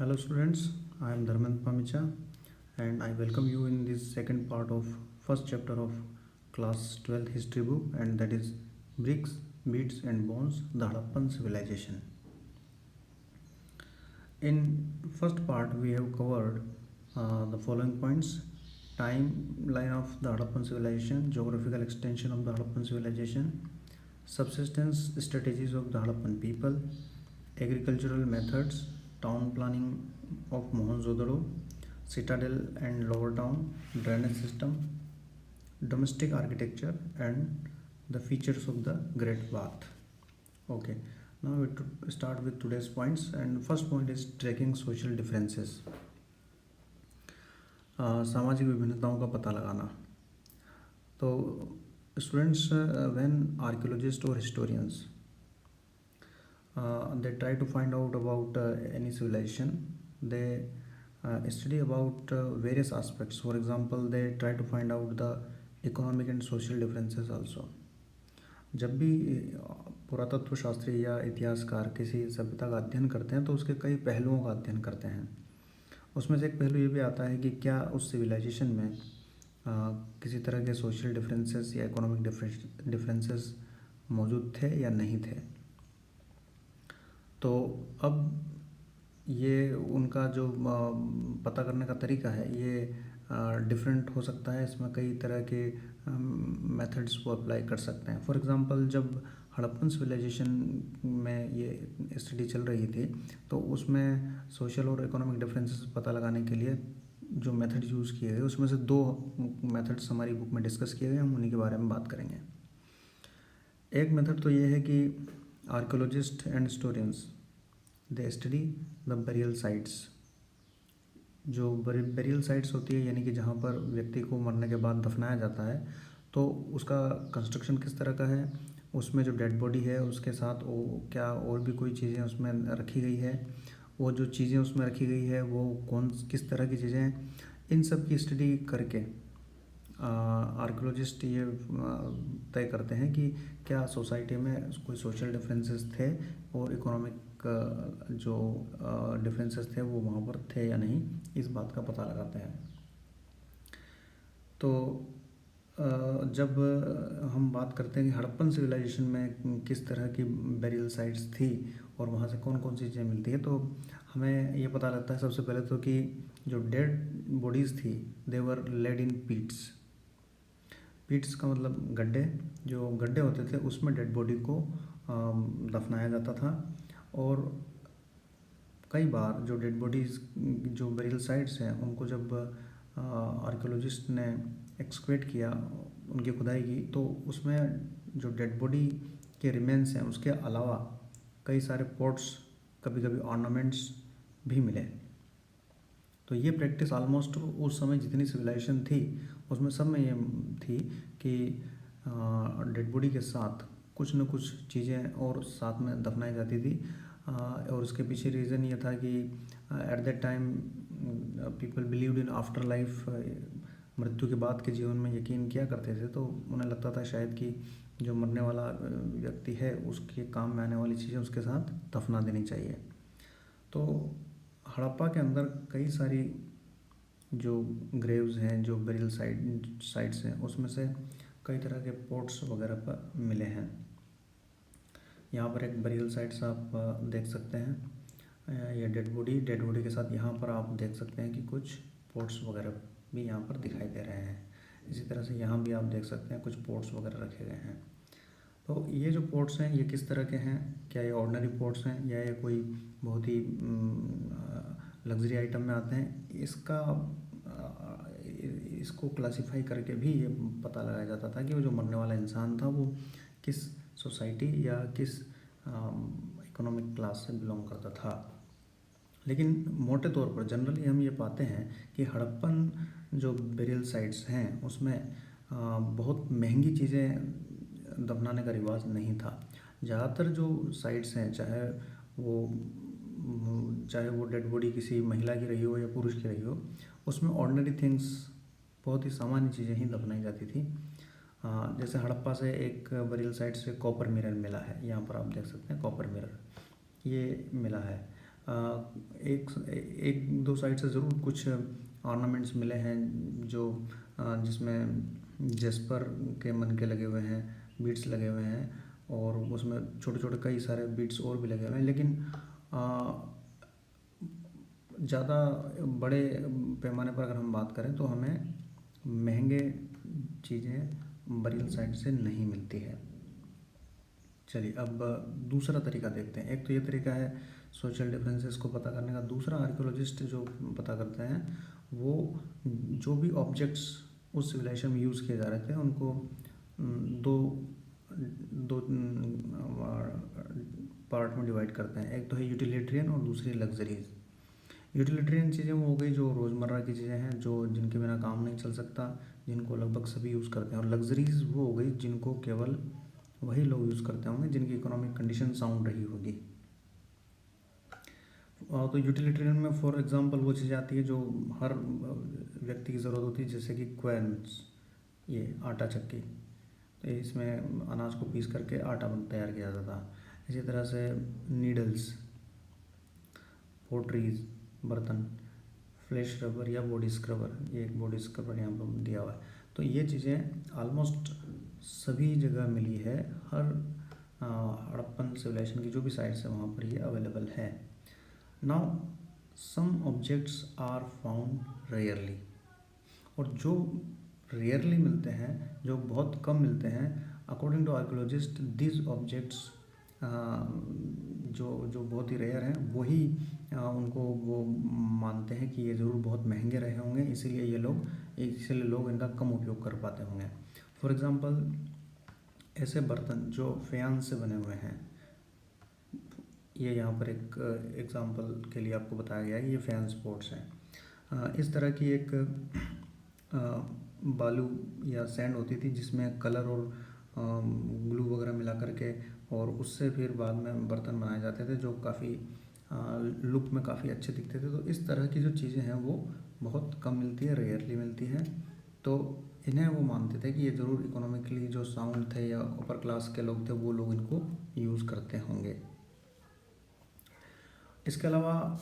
Hello students, I am Dharmendra Pamicha and I welcome you in this second part of first chapter of class 12th history book, and that is Bricks, Beads and Bones, the Harappan Civilization. In first part we have covered the following points: timeline of the Harappan civilization, geographical extension of the Harappan civilization, subsistence strategies of the Harappan people, agricultural methods, town planning of Mohenjo-daro, citadel and lower town, drainage system, domestic architecture, and the features of the Great Bath. Okay, now we start with today's points, and first point is tracking social differences. सामाजिक विभिन्नताओं का पता लगाना. तो students, when archaeologists or historians they try to find out about any civilization, they study about various aspects. For example, they try to find out the economic and social differences also. जब भी पुरातत्व शास्त्री या इतिहासकार किसी सभ्यता का अध्ययन करते हैं तो उसके कई पहलुओं का अध्ययन करते हैं. उसमें से एक पहलू ये भी आता है कि क्या उस सिविलाइजेशन में किसी तरह के सोशल डिफरेंसेस या इकोनॉमिक डिफरेंसेस मौजूद थे या नहीं थे. तो अब ये उनका जो पता करने का तरीका है ये डिफरेंट हो सकता है. इसमें कई तरह के मेथड्स को अप्लाई कर सकते हैं. फॉर एग्जांपल, जब हड़प्पन सिविलाइजेशन में ये स्टडी चल रही थी तो उसमें सोशल और इकोनॉमिक डिफरेंसेस पता लगाने के लिए जो मेथड यूज़ किए गए उसमें से दो मेथड्स हमारी बुक में डिस्कस किए गए. हम उन्हीं के बारे में बात करेंगे. एक मेथड तो ये है कि archaeologist and historians they study the burial sites. जो बेरियल साइट्स होती है यानी कि जहाँ पर व्यक्ति को मरने के बाद दफनाया जाता है, तो उसका कंस्ट्रक्शन किस तरह का है, उसमें जो डेड बॉडी है उसके साथ वो क्या और भी कोई चीज़ें उसमें रखी गई है, वो जो चीज़ें उसमें रखी गई है वो किस तरह की चीज़ें हैं, इन सब की स्टडी करके आर्कियोलॉजिस्ट ये तय करते हैं कि क्या सोसाइटी में कोई सोशल डिफरेंसेस थे और इकोनॉमिक जो डिफरेंसेस थे वो वहाँ पर थे या नहीं, इस बात का पता लगाते हैं. तो जब हम बात करते हैं कि हड़प्पन सिविलाइजेशन में किस तरह की बेरियल साइट्स थी और वहाँ से कौन कौन सी चीज़ें मिलती है, तो हमें ये पता लगता है सबसे पहले तो कि जो डेड बॉडीज़ थी दे वर लेड इन पीट्स. पीट्स का मतलब गड्ढे. जो गड्ढे होते थे उसमें डेड बॉडी को दफनाया जाता था. और कई बार जो डेड बॉडीज़ जो बेरियल साइट्स हैं उनको जब आर्कियोलॉजिस्ट ने एक्सकवेट किया, उनकी खुदाई की, तो उसमें जो डेड बॉडी के रिमेन्स हैं उसके अलावा कई सारे पॉट्स, कभी कभी ऑर्नामेंट्स भी मिले. तो ये प्रैक्टिस ऑलमोस्ट उस समय जितनी सिविलाइजेशन थी उसमें सब में ये थी कि डेड बॉडी के साथ कुछ न कुछ चीज़ें और साथ में दफनाई जाती थी. और उसके पीछे रीज़न ये था कि at that time people believed in after life. मृत्यु के बाद के जीवन में यकीन किया करते थे, तो उन्हें लगता था शायद कि जो मरने वाला व्यक्ति है उसके काम में आने वाली चीज़ें उसके साथ दफना देनी चाहिए. तो हड़प्पा के अंदर कई सारी जो ग्रेव्स हैं, जो बेरियल साइट्स हैं, उसमें से कई तरह के पोर्ट्स वगैरह पर मिले हैं. यहाँ पर एक बेरियल साइट्स आप देख सकते हैं. ये डेड बॉडी के साथ यहाँ पर आप देख सकते हैं कि कुछ पोर्ट्स वगैरह भी यहाँ पर दिखाई दे रहे हैं. इसी तरह से यहाँ भी आप देख सकते हैं कुछ पोर्ट्स वगैरह रखे गए हैं. तो ये जो पोर्ट्स हैं ये किस तरह के हैं, क्या ये ऑर्डिनरी पोर्ट्स हैं या ये कोई बहुत ही लग्जरी आइटम में आते हैं, इसको क्लासिफाई करके भी ये पता लगाया जाता था कि वो जो मरने वाला इंसान था वो किस सोसाइटी या किस इकोनॉमिक क्लास से बिलोंग करता था. लेकिन मोटे तौर पर जनरली हम ये पाते हैं कि हड़प्पन जो बेरियल साइट्स हैं उसमें बहुत महंगी चीज़ें दफनाने का रिवाज नहीं था. ज़्यादातर जो साइट्स हैं, चाहे वो डेड बॉडी किसी महिला की रही हो या पुरुष की रही हो, उसमें ऑर्डिनरी थिंग्स, बहुत ही सामान्य चीज़ें ही दफनाई जाती थी. जैसे हड़प्पा से एक बेरियल साइट से कॉपर मिरर मिला है. यहाँ पर आप देख सकते हैं कॉपर मिरर ये मिला है. एक एक दो साइड से ज़रूर कुछ ऑर्नामेंट्स मिले हैं जो जिसमें जेस्पर के मन के लगे हुए हैं, बीड्स लगे हुए हैं, और उसमें छोटे छोटे कई सारे बीड्स और भी लगे हुए हैं। लेकिन ज़्यादा बड़े पैमाने पर अगर हम बात करें तो हमें महंगे चीज़ें बरील साइड से नहीं मिलती है। चलिए अब दूसरा तरीका देखते हैं। एक तो ये तरीका है सोशल डिफरेंसेस को पता करने का। दूसरा आर्कियोलॉजिस्ट जो पता करते हैं वो जो भी ऑब्जेक्ट्स उस सिविलाइजेशन में यूज़ किए जा रहे थे उनको दो दो पार्ट में डिवाइड करते हैं। एक तो है यूटिलिटेरियन और दूसरी लग्जरीज। यूटिलिटेरियन चीज़ें वो हो गई जो रोज़मर्रा की चीज़ें हैं, जो जिनके बिना काम नहीं चल सकता, जिनको लगभग सभी यूज़ करते हैं। और लग्जरीज वो हो गई जिनको केवल वही लोग यूज़ करते होंगे जिनकी इकोनॉमिक कंडीशन साउंड रही होगी। तो यूटिलिटेरियन में फॉर एग्जांपल वो चीज़ आती है जो हर व्यक्ति की ज़रूरत होती है, जैसे कि क्वेन्स, ये आटा चक्की, तो इसमें अनाज को पीस करके आटा तैयार किया जाता था। इसी तरह से नीडल्स, पोट्रीज, बर्तन, फ्लैश रबर या बॉडी स्क्रबर, ये एक बॉडी स्क्रबर यहाँ पर दिया हुआ है। तो ये चीज़ें ऑलमोस्ट सभी जगह मिली है। हर हड़प्पन सिविलाइजेशन की जो भी साइट्स है वहाँ पर ये अवेलेबल है। Now some objects are found rarely, और जो रेयरली मिलते हैं, जो बहुत कम मिलते हैं, according to archaeologist this objects जो बहुत ही रेयर हैं वही उनको वो मानते हैं कि ये ज़रूर बहुत महंगे रहे होंगे, इसीलिए लोग इनका कम उपयोग कर पाते होंगे। फॉर एग्ज़ाम्पल ऐसे बर्तन जो फेयांस से बने हुए हैं, ये यहाँ पर एक एग्ज़ाम्पल के लिए आपको बताया गया है, ये फेयांस पॉट्स हैं। इस तरह की एक बालू या सैंड होती थी जिसमें कलर और ग्लू वगैरह मिला करके और उससे फिर बाद में बर्तन बनाए जाते थे जो काफ़ी लुक में काफ़ी अच्छे दिखते थे। तो इस तरह की जो चीज़ें हैं वो बहुत कम मिलती है, रेयरली मिलती हैं। तो इन्हें वो मानते थे कि ये ज़रूर इकोनॉमिकली जो साउंड थे या अपर क्लास के लोग थे वो लोग इनको यूज़ करते होंगे। इसके अलावा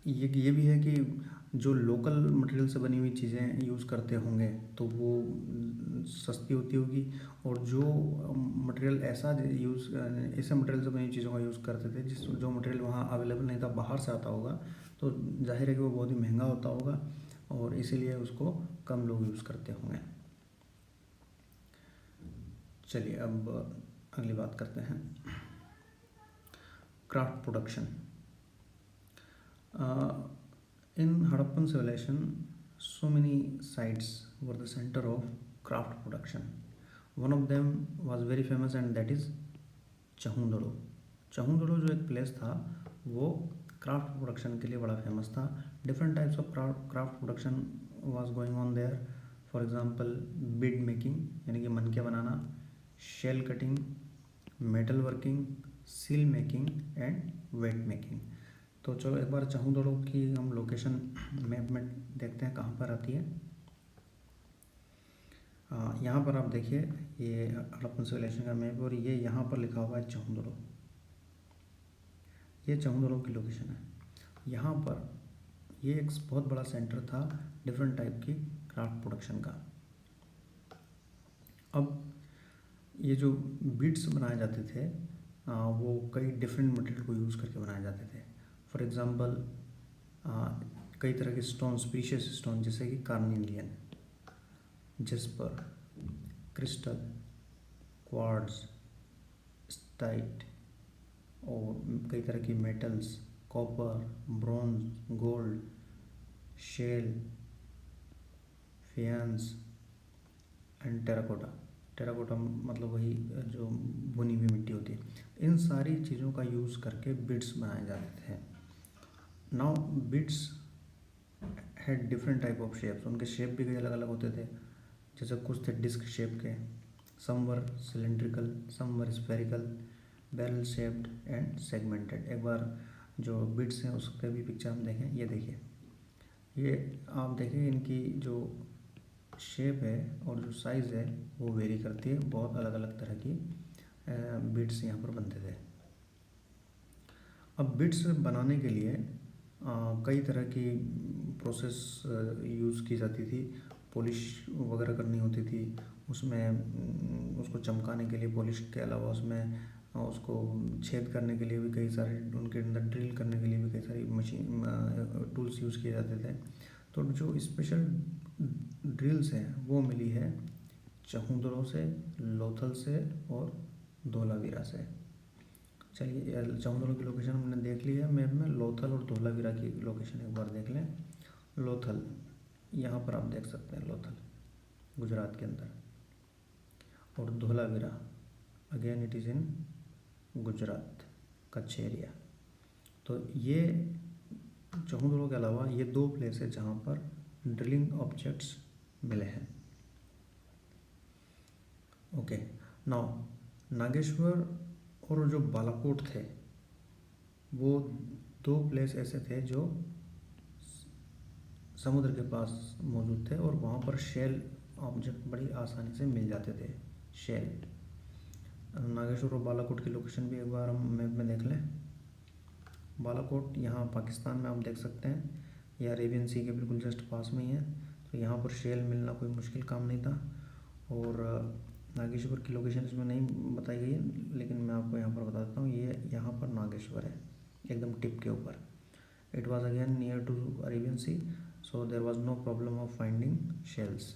ये भी है कि जो लोकल मटेरियल से बनी हुई चीज़ें यूज़ करते होंगे तो वो सस्ती होती होगी, और जो मटेरियल ऐसे मटेरियल से बनी हुई चीज़ों का यूज़ करते थे जो मटेरियल वहाँ अवेलेबल नहीं था, बाहर से आता होगा, तो जाहिर है कि वो बहुत ही महंगा होता होगा और इसीलिए उसको कम लोग यूज़ करते होंगे। चलिए अब अगली बात करते हैं, craft production. In Harappan civilization, so many sites were the center of craft production. One of them was very famous and that is चहुंदड़ो। चहुंदड़ो जो एक प्लेस था वो क्राफ्ट प्रोडक्शन के लिए बड़ा फेमस था। Different types of craft production was going on there. For example bead making यानी कि मनके बनाना, shell cutting, metal working, seal making and weight making. तो चलो एक बार चहुंदड़ो की हम लोकेशन मैप में देखते हैं कहाँ पर आती है। यहाँ पर आप देखिए, ये हड़प्पन सिविलाइजेशन का मैप और ये यहाँ पर लिखा हुआ है चहुंदड़ो। ये चहुंदड़ो की लोकेशन है। यहाँ पर ये एक बहुत बड़ा सेंटर था डिफरेंट टाइप की क्राफ्ट प्रोडक्शन का। अब ये जो बीड्स बनाए जाते थे वो कई डिफरेंट मटेरियल को यूज़ करके बनाए जाते थे। फॉर एग्ज़ाम्पल कई तरह के स्टोन्स, प्रीशियस स्टोन जैसे कि carnelian, jasper, crystal, quartz, steatite और कई तरह की metals, copper, bronze, gold, shell, faience and terracotta. Terracotta मतलब वही जो बुनी हुई मिट्टी होती है। इन सारी चीज़ों का यूज़ करके बिड्स बनाए जाते थे। Now beads had different type of shapes. उनके शेप भी कई अलग अलग होते थे, जैसे कुछ थे डिस्क शेप के, some were cylindrical, some were spherical, barrel shaped and segmented. एक बार जो बिड्स हैं उसके भी पिक्चर हम देखें। ये देखिए, ये आप देखिए इनकी जो शेप है और जो साइज़ है वो वेरी करती है। बहुत अलग अलग तरह की बिड्स यहाँ पर बनते थे। अब बिट्स बनाने के लिए कई तरह की प्रोसेस यूज़ की जाती थी। पॉलिश वगैरह करनी होती थी उसमें, उसको चमकाने के लिए पॉलिश के अलावा उसमें उसको छेद करने के लिए भी कई सारे, उनके अंदर ड्रिल करने के लिए भी कई सारी मशीन टूल्स यूज़ किए जाते थे। तो जो स्पेशल ड्रिल्स हैं वो मिली है चहुंदरों से, लोथल से और धोलावीरा से। चलिए चहुंदरों की लोकेशन हमने देख ली है मैप में, लोथल और धोलावीरा की लोकेशन एक बार देख लें। लोथल यहाँ पर आप देख सकते हैं, लोथल गुजरात के अंदर, और Dholavira again it is in Gujarat, Kutch area. तो ये चहुंदरों के अलावा ये दो प्लेस है जहाँ पर ड्रिलिंग ऑब्जेक्ट्स मिले हैं। ओके, नाउ नागेश्वर और जो बालाकोट थे वो दो प्लेस ऐसे थे जो समुद्र के पास मौजूद थे और वहाँ पर शेल ऑब्जेक्ट बड़ी आसानी से मिल जाते थे। शेल, नागेश्वर और बालाकोट की लोकेशन भी एक बार हम मैप में देख लें। बालाकोट यहाँ पाकिस्तान में आप देख सकते हैं, या अरेबियन सी के बिल्कुल जस्ट पास में ही है। तो यहाँ पर शेल मिलना कोई मुश्किल काम नहीं था। और नागेश्वर की लोकेशन इसमें नहीं बताई गई है, लेकिन मैं आपको यहाँ पर बता देता हूँ, ये यहाँ पर नागेश्वर है एकदम टिप के ऊपर। It was again near to Arabian Sea, so there was no problem of finding shells.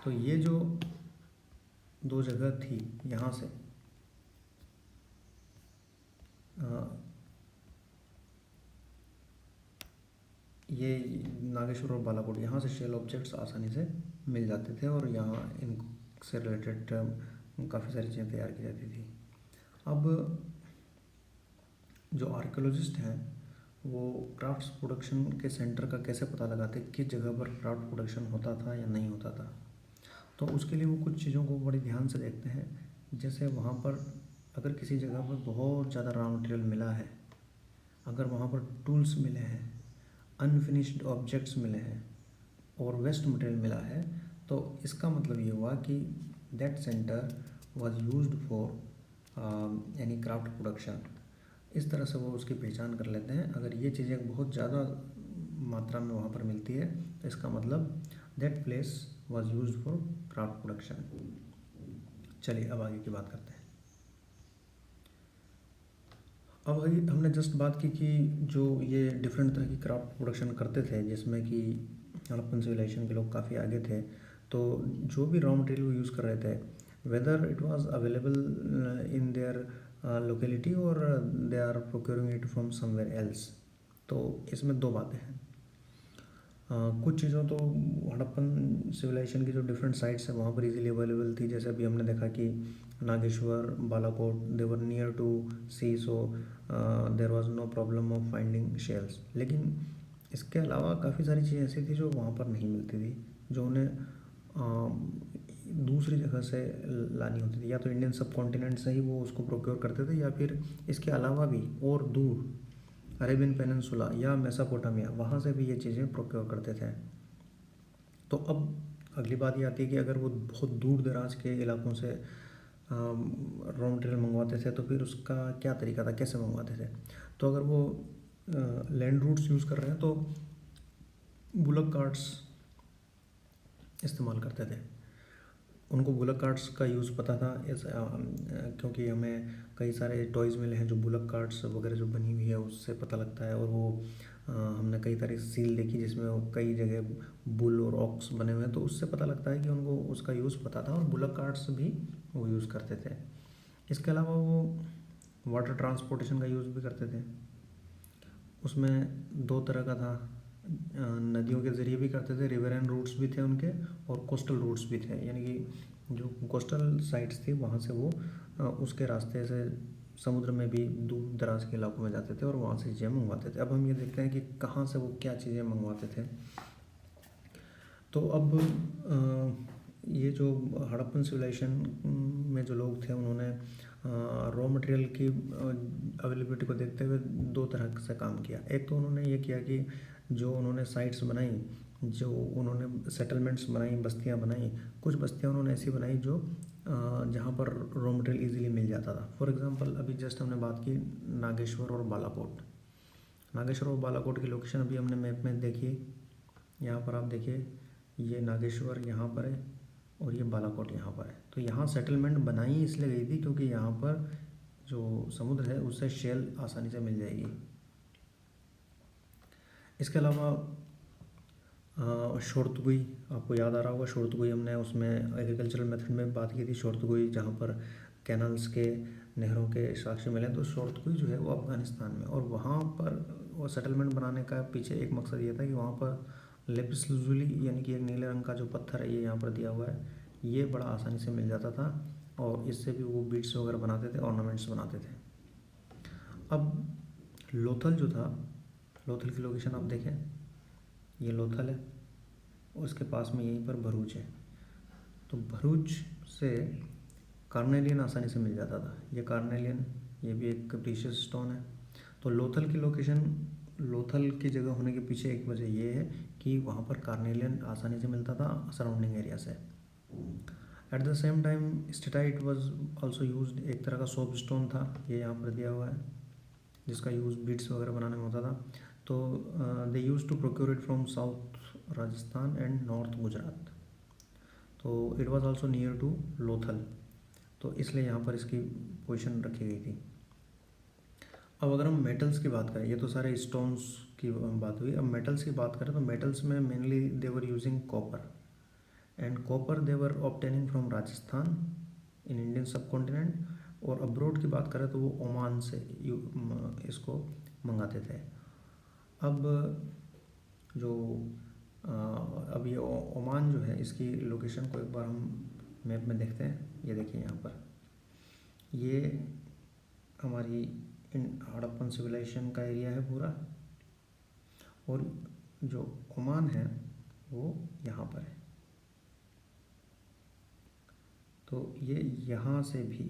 तो ये जो दो जगह थी यहाँ से ये नागेश्वर और बालाकोट, यहाँ से शेल ऑब्जेक्ट्स आसानी से मिल जाते थे और यहाँ इनसे रिलेटेड काफ़ी सारी चीज़ें तैयार की जाती थी। अब जो आर्कियोलॉजिस्ट हैं वो क्राफ्ट्स प्रोडक्शन के सेंटर का कैसे पता लगाते, किस जगह पर क्राफ्ट प्रोडक्शन होता था या नहीं होता था, तो उसके लिए वो कुछ चीज़ों को बड़ी ध्यान से देखते हैं। जैसे वहाँ पर अगर किसी जगह पर बहुत ज़्यादा रॉ मटेरियल मिला है, अगर वहाँ पर टूल्स मिले हैं, अनफिनिश्ड ऑब्जेक्ट्स मिले हैं और वेस्ट मटेरियल मिला है, तो इसका मतलब ये हुआ कि that centre was used for any craft production. इस तरह से वो उसकी पहचान कर लेते हैं। अगर ये चीज़ें बहुत ज़्यादा मात्रा में वहाँ पर मिलती है तो इसका मतलब that place was used for craft production. चलिए अब आगे की बात करते हैं। अब अभी हमने जस्ट बात की कि जो ये डिफरेंट तरह की क्राफ्ट प्रोडक्शन करते थे, जिसमें कि हड़प्पन सिविलाइजेशन के लोग काफ़ी आगे थे, तो जो भी रॉ मटेरियल वो यूज़ कर रहे थे, whether it was available in their locality और they are procuring it from somewhere else. तो इसमें दो बातें हैं। कुछ चीज़ों तो हड़प्पन सिविलाइजेशन की जो डिफरेंट साइट्स हैं वहाँ पर इजीली अवेलेबल थी। जैसे अभी हमने देखा कि Nageshwar, Balakot, they were near to sea, so there was no problem of finding shells. लेकिन इसके अलावा काफ़ी सारी चीज़ें ऐसी थी जो वहाँ पर नहीं मिलती थी, जो उन्हें दूसरी जगह से लानी होती थी। या तो इंडियन सब कॉन्टिनेंट से ही वो उसको प्रोक्योर करते थे, या फिर इसके अलावा भी और दूर अरेबियन पेनिनसुला या मेसोपोटामिया, वहाँ से भी ये चीज़ें प्रोक्योर करते थे। तो अब अगली बात ये आती है कि अगर वो बहुत दूर दराज के इलाकों से रॉ मटेरियल मंगवाते थे तो फिर उसका क्या तरीका था, कैसे मंगवाते थे। तो अगर वो लैंड रूट्स यूज़ कर रहे हैं तो बुलक कार्ट्स इस्तेमाल करते थे। उनको बुलक कार्ट्स का यूज़ पता था, क्योंकि हमें कई सारे टॉयज़ मिले हैं जो बुलक कार्ट्स वगैरह जो बनी हुई है उससे पता लगता है। और वो हमने कई तरह की सील देखी जिसमें वो कई जगह बुल और ऑक्स बने हुए हैं, तो उससे पता लगता है कि उनको उसका यूज़ पता था और बुलक कार्ट्स भी वो यूज़ करते थे। इसके अलावा वो वाटर ट्रांसपोर्टेशन का यूज़ भी करते थे। उसमें दो तरह का था, नदियों के ज़रिए भी करते थे, रिवरन रूट्स भी थे उनके, और कोस्टल रूट्स भी थे। यानी कि जो कोस्टल साइट्स थी वहाँ से वो उसके रास्ते से समुद्र में भी दूर दराज के इलाकों में जाते थे और वहाँ से चीज़ें मंगवाते थे। अब हम ये देखते हैं कि कहाँ से वो क्या चीज़ें मंगवाते थे। तो अब ये जो हड़प्पन सिविलाइजेशन में जो लोग थे उन्होंने रॉ मटेरियल की अवेलेबिलिटी को देखते हुए दो तरह से काम किया। एक तो उन्होंने ये किया कि जो उन्होंने साइट्स बनाई, जो उन्होंने सेटलमेंट्स बनाई, बस्तियां बनाई, कुछ बस्तियां उन्होंने ऐसी बनाई जो जहाँ पर रॉ मटेरियल ईजिली मिल जाता था। फॉर एग्जांपल अभी जस्ट हमने बात की नागेश्वर और बालाकोट। नागेश्वर और बालाकोट की लोकेशन अभी हमने मैप में देखी, यहाँ पर आप देखिए ये नागेश्वर यहाँ पर है और ये बालाकोट यहाँ पर है। तो यहाँ सेटलमेंट बनाई इसलिए गई थी क्योंकि यहाँ पर जो समुद्र है उससे शेल आसानी से मिल जाएगी। इसके अलावा शोरतगुई, आपको याद आ रहा होगा शोरतगुई, हमने उसमें एग्रीकल्चरल मेथड में बात की थी। शोरतगुई जहाँ पर कैनल्स के, नहरों के साक्ष्य मिले, तो शोरतगुई जो है वो अफ़गानिस्तान में, और वहाँ पर वो सेटलमेंट बनाने का पीछे एक मकसद ये था कि वहाँ पर लेपिस लजुली यानी कि एक नीले रंग का जो पत्थर है ये यहाँ पर दिया हुआ है, ये बड़ा आसानी से मिल जाता था और इससे भी वो बीड्स वगैरह बनाते थे, ऑर्नामेंट्स बनाते थे। अब लोथल जो था, लोथल की लोकेशन आप देखें, ये लोथल है, उसके पास में यहीं पर भरूच है। तो भरूच से कार्नेलियन आसानी से मिल जाता था। ये कार्नेलियन, ये भी एक प्रीशियस स्टोन है। तो लोथल की लोकेशन, लोथल की जगह होने के पीछे एक वजह ये है कि वहाँ पर कार्नेलियन आसानी से मिलता था सराउंडिंग एरिया से। At the same time steatite was also used, एक तरह का सोप स्टोन था, ये यहाँ पर दिया हुआ है, जिसका यूज़ बीड्स वगैरह बनाने में होता था। तो they use to procure it from south Rajasthan and north Gujarat. तो it was also near to Lothal, तो इसलिए यहाँ पर इसकी पोजीशन रखी गई थी। अब अगर हम मेटल्स की बात करें, ये तो सारे स्टोन्स की बात हुई, अब मेटल्स की बात करें तो मेटल्स में mainly they were using copper, and copper they were obtaining from Rajasthan in Indian सब कॉन्टिनेंट, और अब्रोड की बात करें तो वो ओमान से इसको मंगाते थे। अब जो अब ये ओमान जो है, इसकी लोकेशन को एक बार हम मैप में देखते हैं। ये देखिए यहाँ पर, ये हमारी हड़प्पन सिविलाइजेशन का एरिया है पूरा, और जो ओमान है वो यहाँ पर है। तो ये यहाँ से भी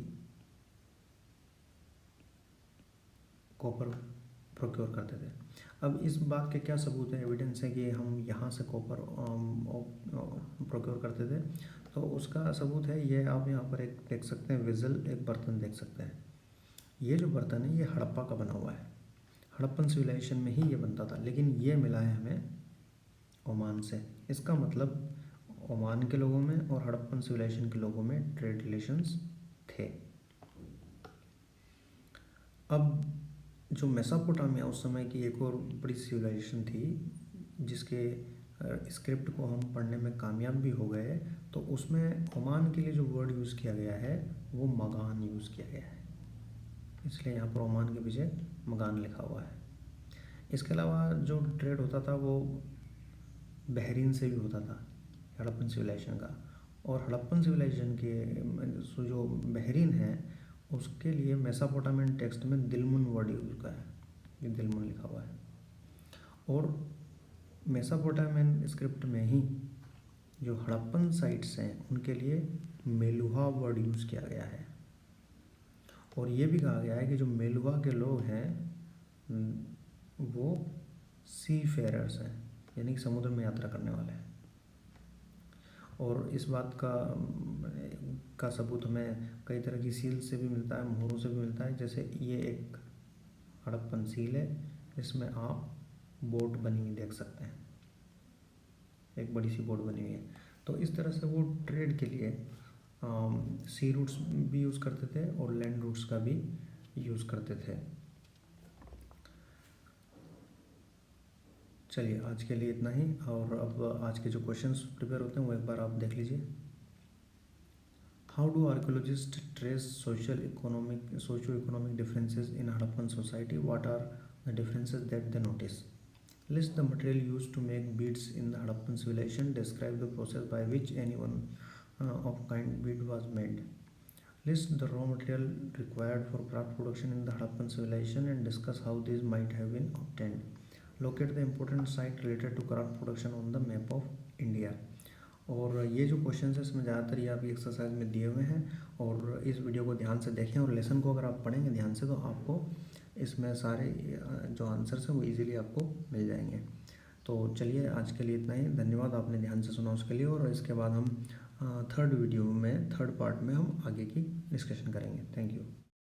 कॉपर प्रोक्योर करते थे। अब इस बात के क्या सबूत है, एविडेंस है कि हम यहाँ से कॉपर प्रोक्योर करते थे? तो उसका सबूत है ये, आप यहाँ पर एक देख सकते हैं विजल, एक बर्तन देख सकते हैं। ये जो बर्तन है ये हड़प्पा का बना हुआ है, हड़प्पन सिविलाइजेशन में ही ये बनता था, लेकिन ये मिला है हमें ओमान से। इसका मतलब ओमान के लोगों में और हड़प्पन सिविलाइजेशन के लोगों में ट्रेड रिलेशंस थे। अब जो मेसोपोटामिया उस समय की एक और बड़ी सिविलाइजेशन थी, जिसके स्क्रिप्ट को हम पढ़ने में कामयाब भी हो गए, तो उसमें ओमान के लिए जो वर्ड यूज़ किया गया है वो मगान यूज़ किया गया है, इसलिए यहाँ पर ओमान के पीछे मगान लिखा हुआ है। इसके अलावा जो ट्रेड होता था वो बहरीन से भी होता था, हड़प्पन सिविलाइजेशन का, और हड़प्पन सिविलाइजेशन के जो बहरीन है उसके लिए मेसोपोटामियन टेक्स्ट में दिलमुन वर्ड यूज का है, ये दिलमुन लिखा हुआ है। और मेसोपोटामियन स्क्रिप्ट में ही जो हड़प्पन साइट्स हैं उनके लिए मेलुहा वर्ड यूज़ किया गया है, और ये भी कहा गया है कि जो मेलुहा के लोग हैं वो सी फेयरर्स हैं, यानी कि समुद्र में यात्रा करने वाले हैं। और इस बात का सबूत हमें कई तरह की सील से भी मिलता है, मोहरों से भी मिलता है। जैसे ये एक हड़प्पन सील है, इसमें आप बोट बनी हुई देख सकते हैं, एक बड़ी सी बोट बनी हुई है। तो इस तरह से वो ट्रेड के लिए सी रूट्स भी यूज़ करते थे और लैंड रूट्स का भी यूज़ करते थे। चलिए आज के लिए इतना ही, और अब आज के जो क्वेश्चंस प्रिपेयर होते हैं वो एक बार आप देख लीजिए। How do archaeologist trace socio economic differences in Harappan society? What are the differences that they notice? List the material used to make beads in the Harappan civilization. Describe the process by which any one of kind bead was made. List the raw material required for craft production in the Harappan civilization and discuss how these might have been obtained. Locate the important site related to craft production on the map of India. और ये जो question है इसमें ज़्यादातर ये आपकी exercise में दिए हुए हैं, और इस वीडियो को ध्यान से देखें और लेसन को अगर आप पढ़ेंगे ध्यान से तो आपको इसमें सारे जो आंसर्स हैं वो इजीली आपको मिल जाएंगे। तो चलिए आज के लिए इतना ही, धन्यवाद, आपने ध्यान से सुना उसके लिए। और इसके बाद हम थर्ड वीडियो में, थर्ड पार्ट में हम आगे की डिस्कशन करेंगे। Thank you.